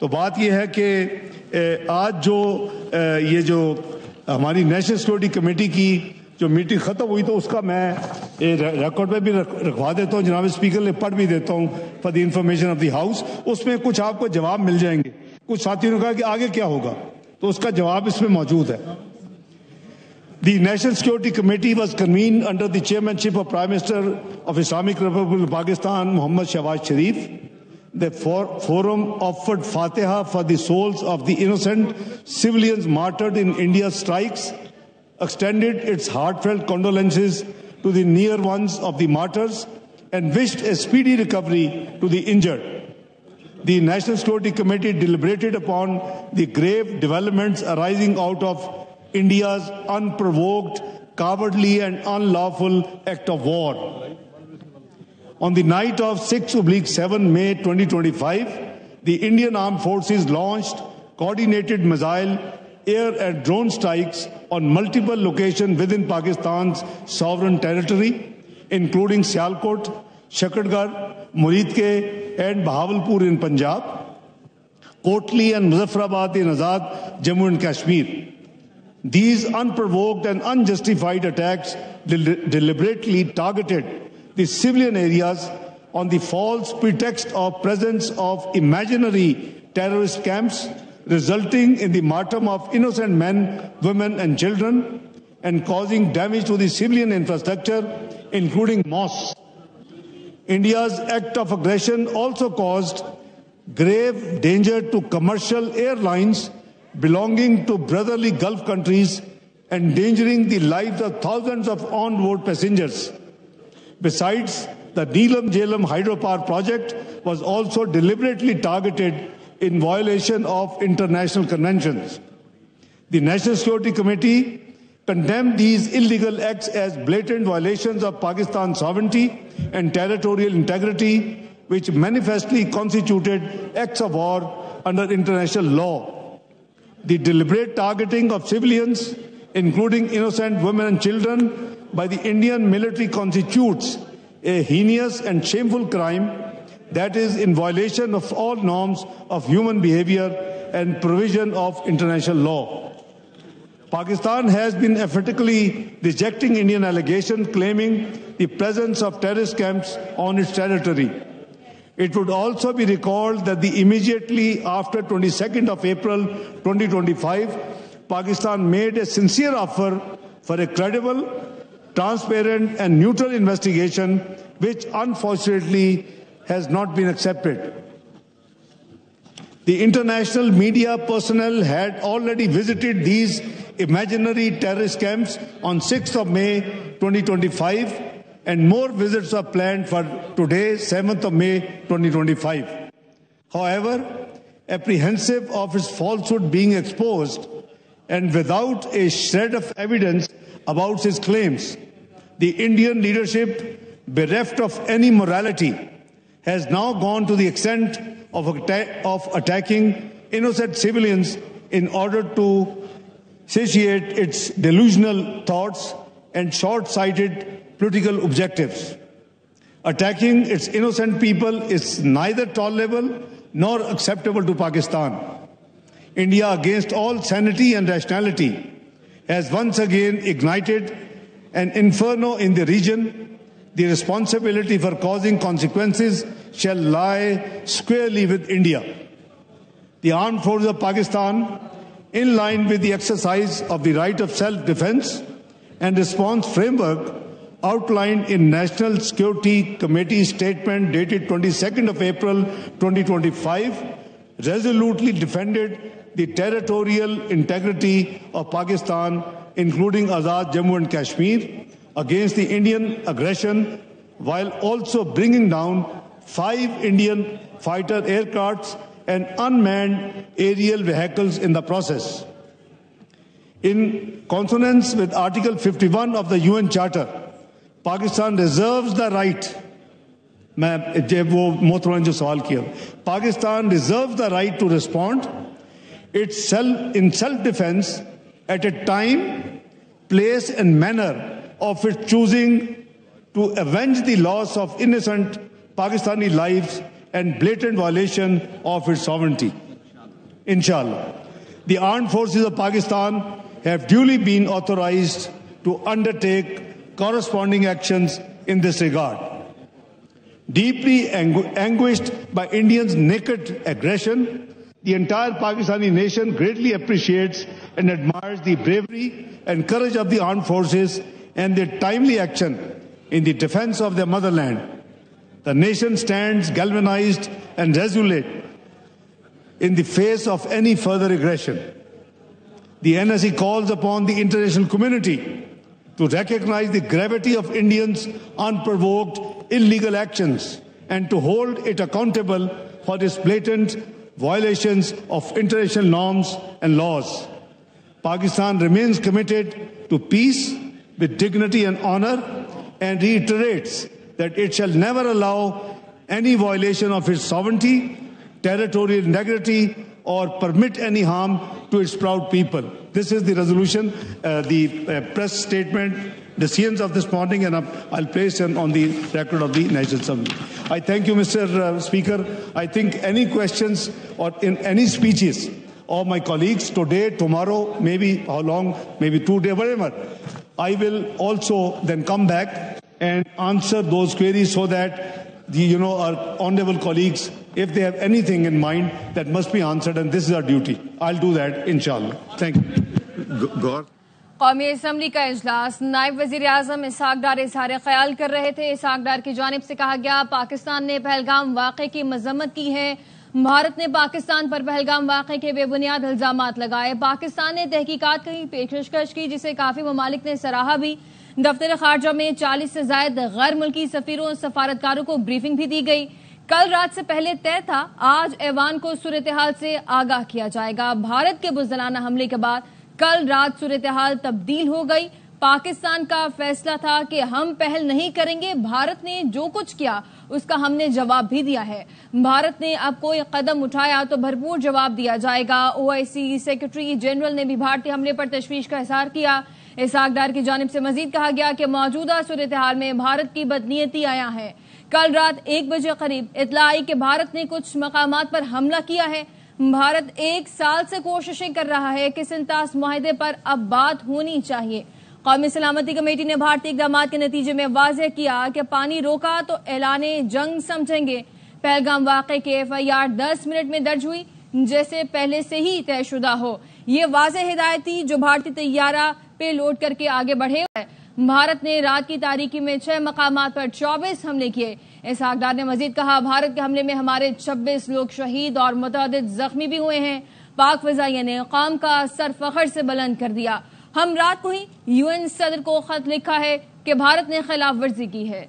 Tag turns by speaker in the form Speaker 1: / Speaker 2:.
Speaker 1: तो बात यह है कि आज जो ये जो हमारी नेशनल सिक्योरिटी कमेटी की जो मीटिंग ख़त्म हुई तो उसका मैं रिकॉर्ड पे भी रखवा देता हूँ, जनाब स्पीकर ने पढ़ भी देता हूँ for the information of the house. उसमें कुछ आपको जवाब मिल जाएंगे। कुछ साथियों ने कहा कि आगे क्या होगा, तो उसका जवाब इसमें मौजूद है। The National Security Committee was convened under the chairmanship of Prime Minister of Islamic Republic of Pakistan, Muhammad Shahbaz Sharif. The forum offered Fatiha for the souls of the innocent civilians martyred in India's strikes, extended its heartfelt condolences to the near ones of the martyrs, and wished a speedy recovery to the injured. The National Security Committee deliberated upon the grave developments arising out of India's unprovoked, cowardly and unlawful act of war. On the night of 6/7 May 2025, the Indian Armed Forces launched coordinated missile, air and drone strikes on multiple locations within Pakistan's sovereign territory, including Sialkot, Shakadgarh, Muridke and Bahawalpur in Punjab, Kotli and Muzaffarabad in Azad, Jammu and Kashmir. These unprovoked and unjustified attacks deliberately targeted the civilian areas on the false pretext of presence of imaginary terrorist camps, resulting in the martyrdom of innocent men, women and children, and causing damage to the civilian infrastructure, including mosques. India's act of aggression also caused grave danger to commercial airlines belonging to brotherly Gulf countries, endangering the lives of thousands of on-board passengers. Besides, the Neelam Jhelum hydropower project was also deliberately targeted in violation of international conventions. The National Security Committee condemned these illegal acts as blatant violations of Pakistan's sovereignty and territorial integrity, which manifestly constituted acts of war under international law. The deliberate targeting of civilians, including innocent women and children, by the Indian military constitutes a heinous and shameful crime that is in violation of all norms of human behavior and provision of international law. Pakistan has been emphatically rejecting Indian allegations claiming the presence of terrorist camps on its territory. It would also be recalled that immediately after 22nd of April 2025, Pakistan made a sincere offer for a credible, transparent and neutral investigation, which unfortunately has not been accepted. The international media personnel had already visited these imaginary terrorist camps on 6th of May 2025, and more visits are planned for today, 7th of May 2025. However, apprehensive of its falsehood being exposed and without a shred of evidence about his claims, the Indian leadership, bereft of any morality, has now gone to the extent of attacking innocent civilians in order to satiate its delusional thoughts and short-sighted political objectives. Attacking its innocent people is neither tolerable nor acceptable to Pakistan. India, against all sanity and rationality, has once again ignited an inferno in the region. The responsibility for causing consequences shall lie squarely with India. The armed forces of Pakistan, in line with the exercise of the right of self-defense and response framework outlined in National Security Committee statement dated 22nd of April 2025, resolutely defended the territorial integrity of Pakistan, including Azad Jammu and Kashmir, against the Indian aggression, while also bringing down 5 Indian fighter aircrafts and unmanned aerial vehicles in the process. In consonance with Article 51 of the UN Charter, Pakistan reserves the right, Pakistan reserves the right to respond in self-defense at a time, place and manner of its choosing, to avenge the loss of innocent Pakistani lives and blatant violation of its sovereignty. inshallah. The armed forces of Pakistan have duly been authorized to undertake corresponding actions in this regard. Deeply anguished by Indians' naked aggression, the entire Pakistani nation greatly appreciates and admires the bravery and courage of the armed forces and their timely action in the defense of their motherland. The nation stands galvanized and resolute in the face of any further aggression. The NSE calls upon the international community to recognize the gravity of Indians' unprovoked illegal actions and to hold it accountable for its blatant violations of international norms and laws. Pakistan remains committed to peace with dignity and honor and reiterates that it shall never allow any violation of its sovereignty, territorial integrity, or permit any harm to its proud people. This is the resolution, the press statement, decisions of this morning, and I'll place it on the record of the National Assembly. I thank you, Mr. Speaker. I think any questions or in any speeches of my colleagues today, tomorrow, maybe how long, maybe 2 days, whatever, I will also then come back and answer those queries so that our honorable colleagues, if they have anything in mind, that must be answered, and this is our duty. I'll do that, inshallah. Thank you.
Speaker 2: कौमी assembly का इजलास नायब वजीर आजम इसहाक डार इजहार ख्याल कर रहे थे। इसहाक डार की जानिब से कहा गया, पाकिस्तान ने पहलगाम वाक़े की मजम्मत की है। भारत ने पाकिस्तान पर पहलगाम वाक़े के बेबुनियाद इल्जामात लगाए। पाकिस्तान ने तहकीकात की पेशकश की, जिसे काफी ममालिक ने सराहा भी। दफ्तर खारजा में 40 से ज्यादा गैर मुल्की सफीरों और सफारतकारों को ब्रीफिंग भी दी गई। कल रात से पहले तय था आज ऐवान को सूरत हाल से आगाह किया जाएगा। भारत के बुज़दिलाना हमले के बाद कल रात सूरत हाल तब्दील हो गई। पाकिस्तान का फैसला था कि हम पहल नहीं करेंगे, भारत ने जो कुछ किया उसका हमने जवाब भी दिया है। भारत ने अब कोई कदम उठाया तो भरपूर जवाब दिया जाएगा। OIC सेक्रेटरी जनरल ने भी भारतीय हमले पर तशवीश का इजहार किया। इसहाक डार की जानिब से मजीद कहा गया कि मौजूदा सूरत हाल में भारत की बदनीयती आया है। कल रात 1 बजे करीब इत्तला आई कि भारत ने कुछ मकामात पर हमला किया है। भारत 1 साल से कोशिशें कर रहा है कि सिंतास मुआहदे पर अब बात होनी चाहिए। कौमी सलामती कमेटी ने भारतीय इक़दामात के नतीजे में वाज़ेह किया कि पानी रोका तो ऐलाने जंग समझेंगे। पहलगाम वाक़े के FIR 10 मिनट में दर्ज हुई, जैसे पहले से ही तयशुदा हो। ये वाज़ेह हिदायत थी जो भारतीय तैयारा पे लोड करके आगे बढ़े। भारत ने रात की तारीकी में 6 मकामात पर 24 हमले किए। इसहाक डार ने मजीद कहा, भारत के हमले में हमारे 26 लोग शहीद और मुतअद्दिद जख्मी भी हुए हैं। पाक फ़ज़ाइया ने कौम का सर फख्र से बुलंद कर दिया। हम रात को ही UN सदर को खत लिखा है कि भारत ने खिलाफ वर्जी की है।